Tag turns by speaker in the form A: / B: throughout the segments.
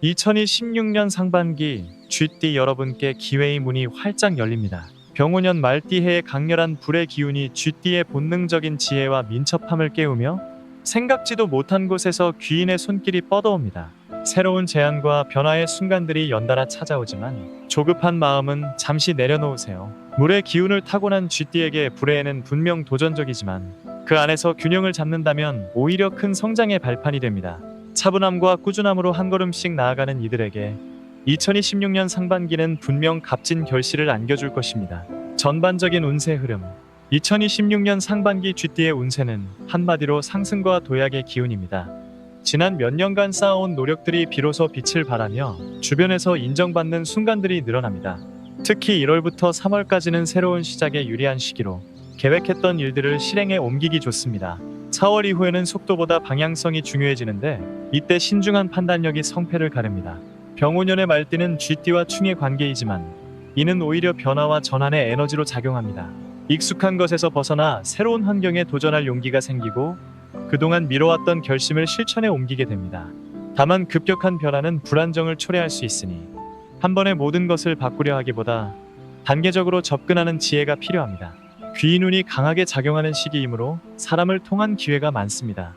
A: 2026년 상반기 쥐띠 여러분께 기회의 문이 활짝 열립니다. 병오년 말띠해의 강렬한 불의 기운이 쥐띠의 본능적인 지혜와 민첩함을 깨우며 생각지도 못한 곳에서 귀인의 손길이 뻗어옵니다. 새로운 제안과 변화의 순간들이 연달아 찾아오지만 조급한 마음은 잠시 내려놓으세요. 물의 기운을 타고난 쥐띠에게 불의에는 분명 도전적이지만 그 안에서 균형을 잡는다면 오히려 큰 성장의 발판이 됩니다. 차분함과 꾸준함으로 한 걸음씩 나아가는 이들에게 2026년 상반기는 분명 값진 결실을 안겨줄 것입니다. 전반적인 운세 흐름. 2026년 상반기 쥐띠의 운세는 한마디로 상승과 도약의 기운입니다. 지난 몇 년간 쌓아온 노력들이 비로소 빛을 발하며 주변에서 인정받는 순간들이 늘어납니다. 특히 1월부터 3월까지는 새로운 시작에 유리한 시기로 계획했던 일들을 실행에 옮기기 좋습니다. 4월 이후에는 속도보다 방향성이 중요해지는데 이때 신중한 판단력이 성패를 가릅니다. 병오년의 말띠는 쥐띠와 충의 관계이지만 이는 오히려 변화와 전환의 에너지로 작용합니다. 익숙한 것에서 벗어나 새로운 환경에 도전할 용기가 생기고 그동안 미뤄왔던 결심을 실천에 옮기게 됩니다. 다만 급격한 변화는 불안정을 초래할 수 있으니 한 번에 모든 것을 바꾸려 하기보다 단계적으로 접근하는 지혜가 필요합니다. 귀인운이 강하게 작용하는 시기이므로 사람을 통한 기회가 많습니다.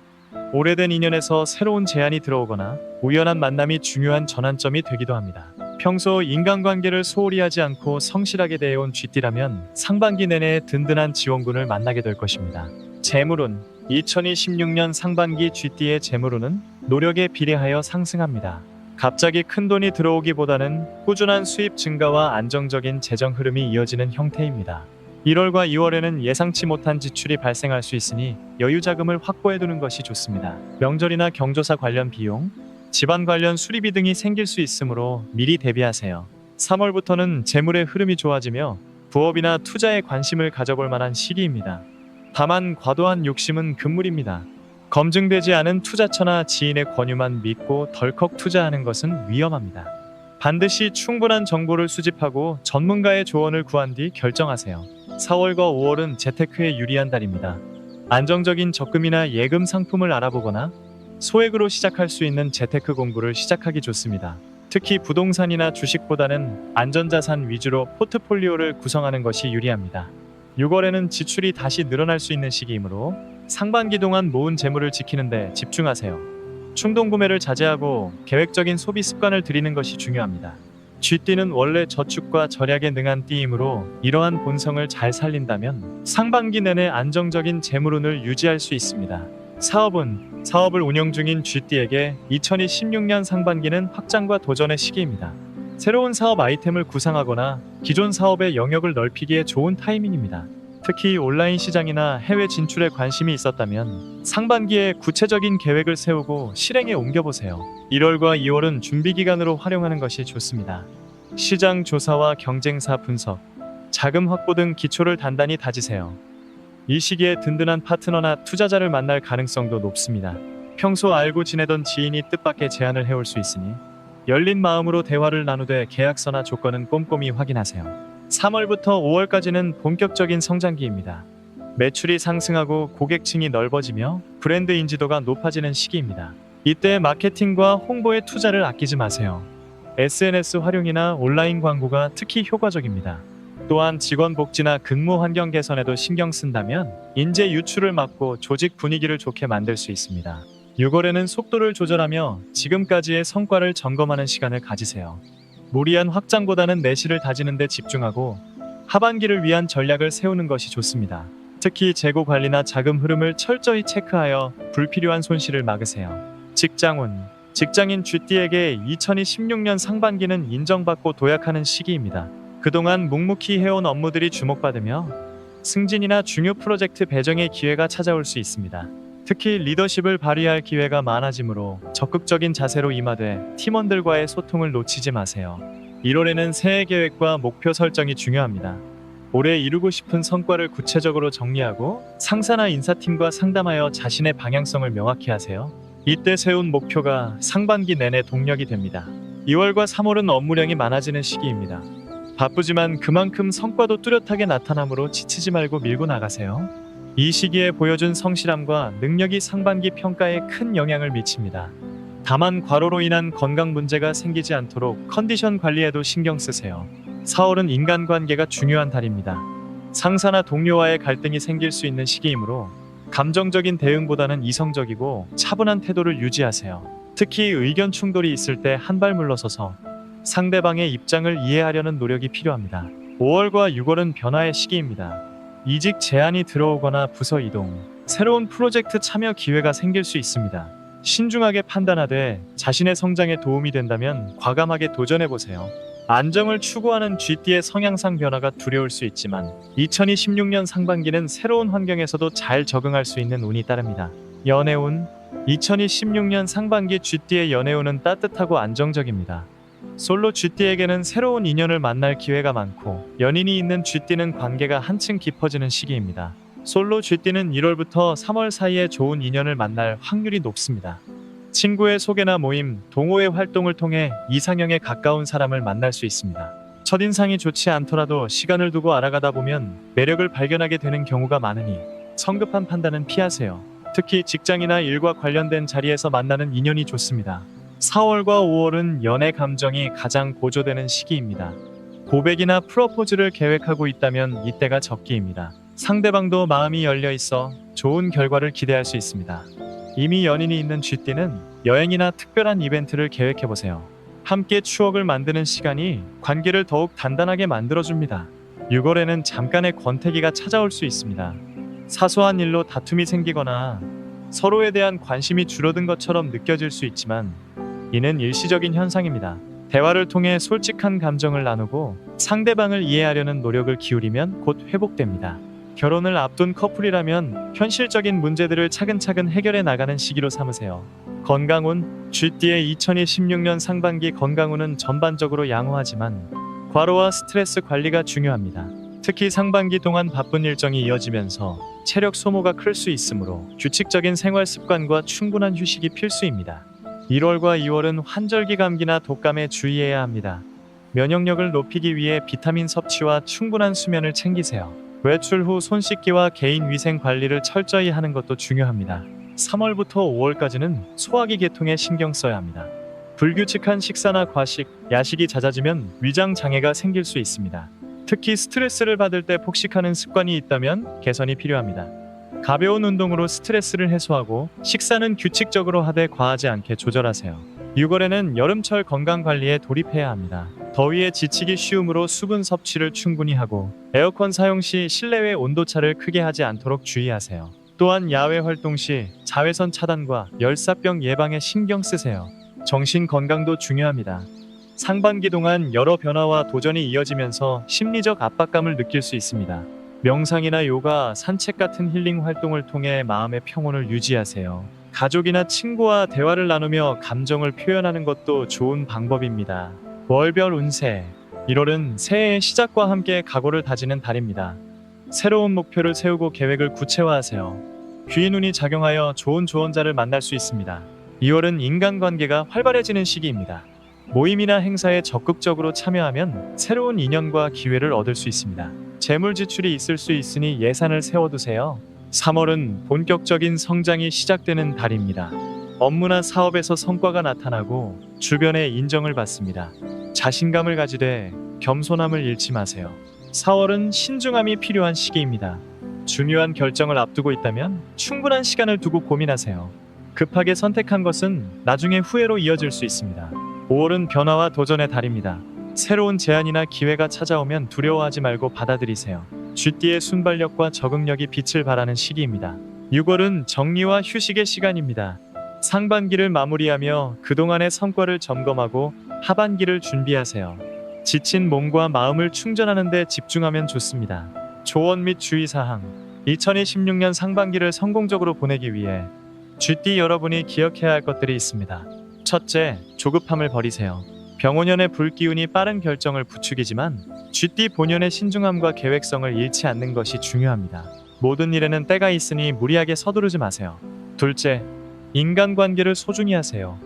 A: 오래된 인연에서 새로운 제안이 들어오거나 우연한 만남이 중요한 전환점이 되기도 합니다. 평소 인간관계를 소홀히 하지 않고 성실하게 대해온 쥐띠라면 상반기 내내 든든한 지원군을 만나게 될 것입니다. 재물운. 2026년 상반기 쥐띠의 재물운은 노력에 비례하여 상승합니다. 갑자기 큰 돈이 들어오기보다는 꾸준한 수입 증가와 안정적인 재정 흐름이 이어지는 형태입니다. 1월과 2월에는 예상치 못한 지출이 발생할 수 있으니 여유 자금을 확보해두는 것이 좋습니다. 명절이나 경조사 관련 비용, 집안 관련 수리비 등이 생길 수 있으므로 미리 대비하세요. 3월부터는 재물의 흐름이 좋아지며 부업이나 투자에 관심을 가져볼 만한 시기입니다. 다만 과도한 욕심은 금물입니다. 검증되지 않은 투자처나 지인의 권유만 믿고 덜컥 투자하는 것은 위험합니다. 반드시 충분한 정보를 수집하고 전문가의 조언을 구한 뒤 결정하세요. 4월과 5월은 재테크에 유리한 달입니다. 안정적인 적금이나 예금 상품을 알아보거나 소액으로 시작할 수 있는 재테크 공부를 시작하기 좋습니다. 특히 부동산이나 주식보다는 안전자산 위주로 포트폴리오를 구성하는 것이 유리합니다. 6월에는 지출이 다시 늘어날 수 있는 시기이므로 상반기 동안 모은 재물을 지키는 데 집중하세요. 충동 구매를 자제하고 계획적인 소비 습관을 들이는 것이 중요합니다. 쥐띠는 원래 저축과 절약에 능한 띠이므로 이러한 본성을 잘 살린다면 상반기 내내 안정적인 재물운을 유지할 수 있습니다. 사업을 운영 중인 쥐띠에게 2026년 상반기는 확장과 도전의 시기입니다. 새로운 사업 아이템을 구상하거나 기존 사업의 영역을 넓히기에 좋은 타이밍입니다. 특히 온라인 시장이나 해외 진출에 관심이 있었다면 상반기에 구체적인 계획을 세우고 실행에 옮겨보세요. 1월과 2월은 준비 기간으로 활용하는 것이 좋습니다. 시장 조사와 경쟁사 분석, 자금 확보 등 기초를 단단히 다지세요. 이 시기에 든든한 파트너나 투자자를 만날 가능성도 높습니다. 평소 알고 지내던 지인이 뜻밖의 제안을 해올 수 있으니 열린 마음으로 대화를 나누되 계약서나 조건은 꼼꼼히 확인하세요. 3월부터 5월까지는 본격적인 성장기입니다. 매출이 상승하고 고객층이 넓어지며 브랜드 인지도가 높아지는 시기입니다. 이때 마케팅과 홍보에 투자를 아끼지 마세요. SNS 활용이나 온라인 광고가 특히 효과적입니다. 또한 직원 복지나 근무 환경 개선에도 신경 쓴다면 인재 유출을 막고 조직 분위기를 좋게 만들 수 있습니다. 6월에는 속도를 조절하며 지금까지의 성과를 점검하는 시간을 가지세요. 무리한 확장보다는 내실을 다지는 데 집중하고 하반기를 위한 전략을 세우는 것이 좋습니다. 특히 재고 관리나 자금 흐름을 철저히 체크하여 불필요한 손실을 막으세요. 직장운. 직장인 쥐띠에게 2026년 상반기는 인정받고 도약하는 시기입니다. 그동안 묵묵히 해온 업무들이 주목받으며 승진이나 중요 프로젝트 배정의 기회가 찾아올 수 있습니다. 특히 리더십을 발휘할 기회가 많아지므로 적극적인 자세로 임하되 팀원들과의 소통을 놓치지 마세요. 1월에는 새해 계획과 목표 설정이 중요합니다. 올해 이루고 싶은 성과를 구체적으로 정리하고 상사나 인사팀과 상담하여 자신의 방향성을 명확히 하세요. 이때 세운 목표가 상반기 내내 동력이 됩니다. 2월과 3월은 업무량이 많아지는 시기입니다. 바쁘지만 그만큼 성과도 뚜렷하게 나타나므로 지치지 말고 밀고 나가세요. 이 시기에 보여준 성실함과 능력이 상반기 평가에 큰 영향을 미칩니다. 다만 과로로 인한 건강 문제가 생기지 않도록 컨디션 관리에도 신경 쓰세요. 4월은 인간관계가 중요한 달입니다. 상사나 동료와의 갈등이 생길 수 있는 시기이므로 감정적인 대응보다는 이성적이고 차분한 태도를 유지하세요. 특히 의견 충돌이 있을 때 한 발 물러서서 상대방의 입장을 이해하려는 노력이 필요합니다. 5월과 6월은 변화의 시기입니다. 이직 제안이 들어오거나 부서 이동, 새로운 프로젝트 참여 기회가 생길 수 있습니다. 신중하게 판단하되 자신의 성장에 도움이 된다면 과감하게 도전해보세요. 안정을 추구하는 GT의 성향상 변화가 두려울 수 있지만 2026년 상반기는 새로운 환경에서도 잘 적응할 수 있는 운이 따릅니다. 연애운 2026년 상반기 GT의 연애운은 따뜻하고 안정적입니다. 솔로 GT에게는 새로운 인연을 만날 기회가 많고 연인이 있는 GT는 관계가 한층 깊어지는 시기입니다. 솔로 GT는 1월부터 3월 사이에 좋은 인연을 만날 확률이 높습니다. 친구의 소개나 모임, 동호회 활동을 통해 이상형에 가까운 사람을 만날 수 있습니다. 첫인상이 좋지 않더라도 시간을 두고 알아가다 보면 매력을 발견하게 되는 경우가 많으니 성급한 판단은 피하세요. 특히 직장이나 일과 관련된 자리에서 만나는 인연이 좋습니다. 4월과 5월은 연애 감정이 가장 고조되는 시기입니다. 고백이나 프로포즈를 계획하고 있다면 이때가 적기입니다. 상대방도 마음이 열려 있어 좋은 결과를 기대할 수 있습니다. 이미 연인이 있는 GT는 여행이나 특별한 이벤트를 계획해보세요. 함께 추억을 만드는 시간이 관계를 더욱 단단하게 만들어줍니다. 6월에는 잠깐의 권태기가 찾아올 수 있습니다. 사소한 일로 다툼이 생기거나 서로에 대한 관심이 줄어든 것처럼 느껴질 수 있지만 이는 일시적인 현상입니다. 대화를 통해 솔직한 감정을 나누고 상대방을 이해하려는 노력을 기울이면 곧 회복됩니다. 결혼을 앞둔 커플이라면 현실적인 문제들을 차근차근 해결해 나가는 시기로 삼으세요. 건강운 GT의 2026년 상반기 건강운은 전반적으로 양호하지만 과로와 스트레스 관리가 중요합니다. 특히 상반기 동안 바쁜 일정이 이어지면서 체력 소모가 클 수 있으므로 규칙적인 생활 습관과 충분한 휴식이 필수입니다. 1월과 2월은 환절기 감기나 독감에 주의해야 합니다. 면역력을 높이기 위해 비타민 섭취와 충분한 수면을 챙기세요. 외출 후 손 씻기와 개인 위생 관리를 철저히 하는 것도 중요합니다. 3월부터 5월까지는 소화기 계통에 신경 써야 합니다. 불규칙한 식사나 과식, 야식이 잦아지면 위장 장애가 생길 수 있습니다. 특히 스트레스를 받을 때 폭식하는 습관이 있다면 개선이 필요합니다. 가벼운 운동으로 스트레스를 해소하고 식사는 규칙적으로 하되 과하지 않게 조절하세요. 6월에는 여름철 건강관리에 돌입해야 합니다. 더위에 지치기 쉬우므로 수분 섭취를 충분히 하고 에어컨 사용 시 실내외 온도차를 크게 하지 않도록 주의하세요. 또한 야외 활동 시 자외선 차단과 열사병 예방에 신경 쓰세요. 정신 건강도 중요합니다. 상반기 동안 여러 변화와 도전이 이어지면서 심리적 압박감을 느낄 수 있습니다. 명상이나 요가, 산책 같은 힐링 활동을 통해 마음의 평온을 유지하세요. 가족이나 친구와 대화를 나누며 감정을 표현하는 것도 좋은 방법입니다. 월별 운세 1월은 새해의 시작과 함께 각오를 다지는 달입니다. 새로운 목표를 세우고 계획을 구체화하세요. 귀인 운이 작용하여 좋은 조언자를 만날 수 있습니다. 2월은 인간관계가 활발해지는 시기입니다. 모임이나 행사에 적극적으로 참여하면 새로운 인연과 기회를 얻을 수 있습니다. 재물 지출이 있을 수 있으니 예산을 세워두세요. 3월은 본격적인 성장이 시작되는 달입니다. 업무나 사업에서 성과가 나타나고 주변의 인정을 받습니다. 자신감을 가지되 겸손함을 잃지 마세요. 4월은 신중함이 필요한 시기입니다. 중요한 결정을 앞두고 있다면 충분한 시간을 두고 고민하세요. 급하게 선택한 것은 나중에 후회로 이어질 수 있습니다. 5월은 변화와 도전의 달입니다. 새로운 제안이나 기회가 찾아오면 두려워하지 말고 받아들이세요. GT의 순발력과 적응력이 빛을 발하는 시기입니다. 6월은 정리와 휴식의 시간입니다. 상반기를 마무리하며 그동안의 성과를 점검하고 하반기를 준비하세요. 지친 몸과 마음을 충전하는 데 집중하면 좋습니다. 조언 및 주의사항 2026년 상반기를 성공적으로 보내기 위해 GT 여러분이 기억해야 할 것들이 있습니다. 첫째, 조급함을 버리세요. 병오년의 불기운이 빠른 결정을 부추기지만 GT 본연의 신중함과 계획성을 잃지 않는 것이 중요합니다. 모든 일에는 때가 있으니 무리하게 서두르지 마세요. 둘째, 인간관계를 소중히 하세요.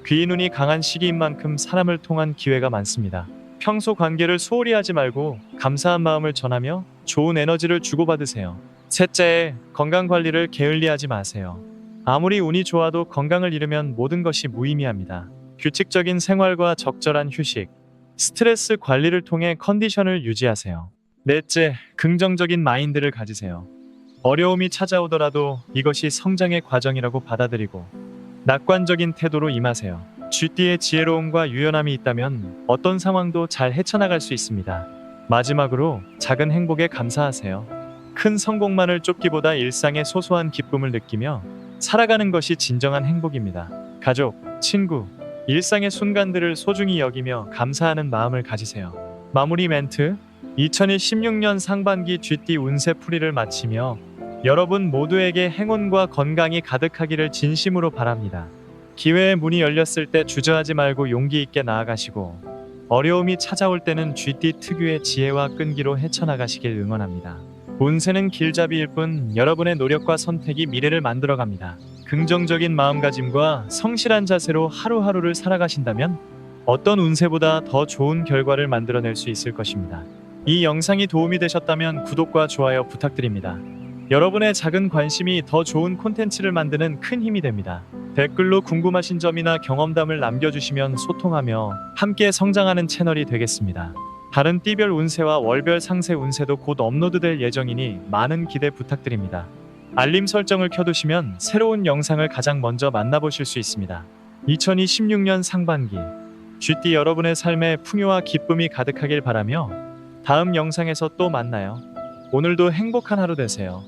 A: 귀인운이 강한 시기인 만큼 사람을 통한 기회가 많습니다. 평소 관계를 소홀히 하지 말고 감사한 마음을 전하며 좋은 에너지를 주고받으세요. 셋째, 건강관리를 게을리하지 마세요. 아무리 운이 좋아도 건강을 잃으면 모든 것이 무의미합니다. 규칙적인 생활과 적절한 휴식, 스트레스 관리를 통해 컨디션을 유지하세요. 넷째, 긍정적인 마인드를 가지세요. 어려움이 찾아오더라도 이것이 성장의 과정이라고 받아들이고 낙관적인 태도로 임하세요. 쥐띠의 지혜로움과 유연함이 있다면 어떤 상황도 잘 헤쳐나갈 수 있습니다. 마지막으로 작은 행복에 감사하세요. 큰 성공만을 쫓기보다 일상의 소소한 기쁨을 느끼며 살아가는 것이 진정한 행복입니다. 가족, 친구, 일상의 순간들을 소중히 여기며 감사하는 마음을 가지세요. 마무리 멘트. 2016년 상반기 쥐띠 운세 풀이를 마치며 여러분 모두에게 행운과 건강이 가득하기를 진심으로 바랍니다. 기회의 문이 열렸을 때 주저하지 말고 용기 있게 나아가시고 어려움이 찾아올 때는 쥐띠 특유의 지혜와 끈기로 헤쳐나가시길 응원합니다. 운세는 길잡이일 뿐 여러분의 노력과 선택이 미래를 만들어갑니다. 긍정적인 마음가짐과 성실한 자세로 하루하루를 살아가신다면 어떤 운세보다 더 좋은 결과를 만들어낼 수 있을 것입니다. 이 영상이 도움이 되셨다면 구독과 좋아요 부탁드립니다. 여러분의 작은 관심이 더 좋은 콘텐츠를 만드는 큰 힘이 됩니다. 댓글로 궁금하신 점이나 경험담을 남겨주시면 소통하며 함께 성장하는 채널이 되겠습니다. 다른 띠별 운세와 월별 상세 운세도 곧 업로드될 예정이니 많은 기대 부탁드립니다. 알림 설정을 켜두시면 새로운 영상을 가장 먼저 만나보실 수 있습니다. 2026년 상반기 쥐띠 여러분의 삶에 풍요와 기쁨이 가득하길 바라며 다음 영상에서 또 만나요. 오늘도 행복한 하루 되세요.